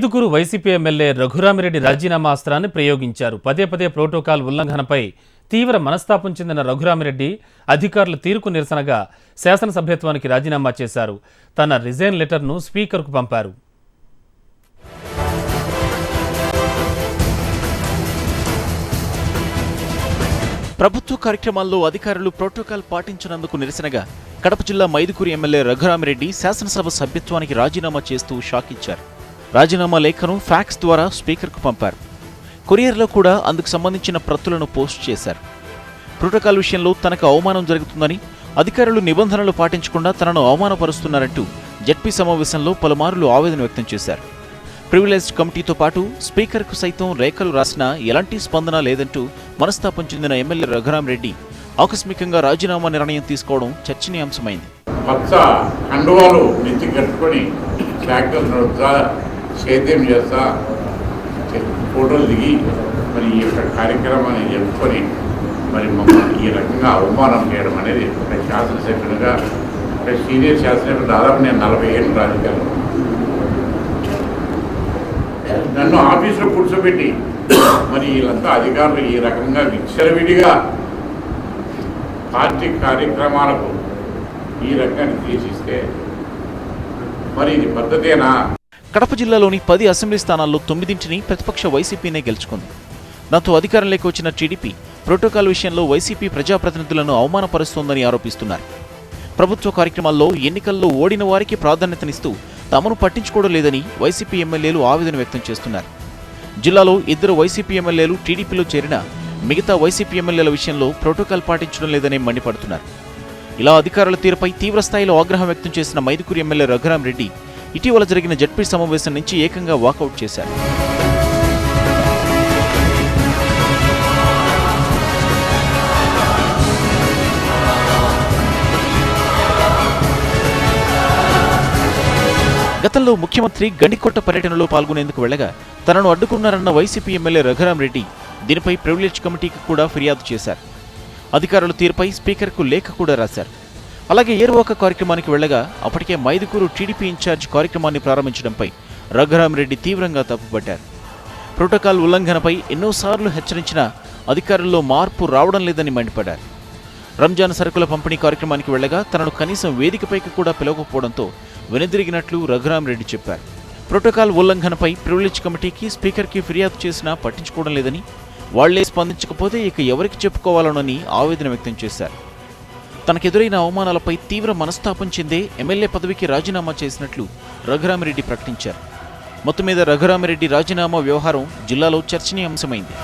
Mydukur YCP MLA Raghurami Reddy రాజీనామా అస్త్రాన్ని ప్రయోగించారు. పదే పదే ప్రోటోకాల్ ఉల్లంఘనపై తీవ్ర మనస్తాపం చెందిన రఘురామిరెడ్డి అధికారుల తీరుకు నిరసనగా శాసనసభ్యత్వానికి రాజీనామా చేశారు. తన రిజైన్ లెటర్ను స్పీకర్కు పంపారు. ప్రభుత్వ కార్యక్రమాల్లో అధికారులు ప్రోటోకాల్ పాటించినందుకు నిరసనగా కడప జిల్లా మైదుకూరు ఎమ్మెల్యే రఘురామిరెడ్డి శాసనసభ సభ్యత్వానికి రాజీనామా చేస్తూ షాక్ ఇచ్చారు. రాజీనామా లేఖను ఫ్యాక్స్ ద్వారా స్పీకర్కు పంపారు. కొరియర్లో కూడా అందుకు సంబంధించిన ప్రతులను పోస్ట్ చేశారు. ప్రోటోకాల్ విషయంలో తనకు అవమానం జరుగుతుందని, అధికారులు నిబంధనలు పాటించకుండా తనను అవమానపరుస్తున్నారంటూ జడ్పీ సమావేశంలో పలుమార్లు ఆవేదన వ్యక్తం చేశారు. ప్రివిలేజ్డ్ కమిటీతో పాటు స్పీకర్కు సైతం లేఖలు రాసినా ఎలాంటి స్పందన లేదంటూ మనస్తాపం చెందిన ఎమ్మెల్యే రఘురామిరెడ్డి ఆకస్మికంగా రాజీనామా నిర్ణయం తీసుకోవడం చర్చనీయాంశమైంది. పచ్చ కండువాలు నెత్తి కట్టుకొని ట్రాక్టర్ నడుపుతా సేద్యం చేస్తా ఫోటోలు దిగి మరి ఈ యొక్క కార్యక్రమాన్ని చెప్పుకొని మరి మమ్మల్ని ఈ రకంగా అవమానం చేయడం అనేది ఒక శాసనసభ్యునిగా ఒక సీనియర్ శాసనసభ్యుడు దాదాపు నేను 40 ఏళ్ళు రాజకీయాలు నన్ను ఆఫీసులో కూర్చోబెట్టి మరి వీళ్ళంతా అధికారులు ఈ రకంగా విచ్చలవిడిగా పార్టీ కార్యక్రమాలకు ఈ రకంగా నిర్దేశిస్తే మరి ఇది పద్ధతేనా? కడప జిల్లాలోని 10 అసెంబ్లీ స్థానాల్లో 9ంటిని ప్రతిపక్ష వైసీపీనే గెలుచుకుంది. దాంతో అధికారంలోకి వచ్చిన టీడీపీ ప్రోటోకాల్ విషయంలో వైసీపీ ప్రజాప్రతినిధులను అవమానపరుస్తోందని ఆరోపిస్తున్నారు. ప్రభుత్వ కార్యక్రమాల్లో ఎన్నికల్లో ఓడిన వారికి ప్రాధాన్యతనిస్తూ తమను పట్టించుకోవడం లేదని వైసీపీ ఎమ్మెల్యేలు ఆవేదన వ్యక్తం చేస్తున్నారు. జిల్లాలో 2 వైసీపీ ఎమ్మెల్యేలు టీడీపీలో చేరిన మిగతా వైసీపీ ఎమ్మెల్యేల విషయంలో ప్రోటోకాల్ పాటించడం లేదని మండిపడుతున్నారు. ఇలా అధికారుల తీరుపై తీవ్రస్థాయిలో ఆగ్రహం వ్యక్తం చేసిన మైదుకూరు ఎమ్మెల్యే రఘురామిరెడ్డి ఇటీవల జరిగిన జడ్పీ సమావేశం నుంచి ఏకంగా వాకౌట్ చేశారు. గతంలో ముఖ్యమంత్రి గండికోట పర్యటనలో పాల్గొనేందుకు వెళ్లగా తనను అడ్డుకున్నారన్న వైసీపీ ఎమ్మెల్యే రఘురామిరెడ్డి దీనిపై ప్రివిలేజ్ కమిటీకి కూడా ఫిర్యాదు చేశారు. అధికారుల తీరుపై స్పీకర్కు లేఖ కూడా రాశారు. అలాగే ఏరువాక కార్యక్రమానికి వెళ్లగా అప్పటికే మైదుకూరు టీడీపీ ఇన్ఛార్జ్ కార్యక్రమాన్ని ప్రారంభించడంపై రఘురామిరెడ్డి తీవ్రంగా తప్పుపట్టారు. ప్రోటోకాల్ ఉల్లంఘనపై ఎన్నోసార్లు హెచ్చరించినా అధికారుల్లో మార్పు రావడం లేదని మండిపడ్డారు. రంజాన్ సరుకుల పంపిణీ కార్యక్రమానికి వెళ్లగా తనను కనీసం వేదికపైకి కూడా పిలవకపోవడంతో వెనుదిరిగినట్లు రఘురామిరెడ్డి చెప్పారు. ప్రోటోకాల్ ఉల్లంఘనపై ప్రివిలేజ్ కమిటీకి స్పీకర్కి ఫిర్యాదు చేసినా పట్టించుకోవడం లేదని, వాళ్లే స్పందించకపోతే ఇక ఎవరికి చెప్పుకోవాలోనని ఆవేదన వ్యక్తం చేశారు. తనకెదురైన అవమానాలపై తీవ్ర మనస్తాపం చెందే ఎమ్మెల్యే పదవికి రాజీనామా చేసినట్లు రఘురామిరెడ్డి ప్రకటించారు. మొత్తం మీద రఘురామిరెడ్డి రాజీనామా వ్యవహారం జిల్లాలో చర్చనీయాంశమైంది.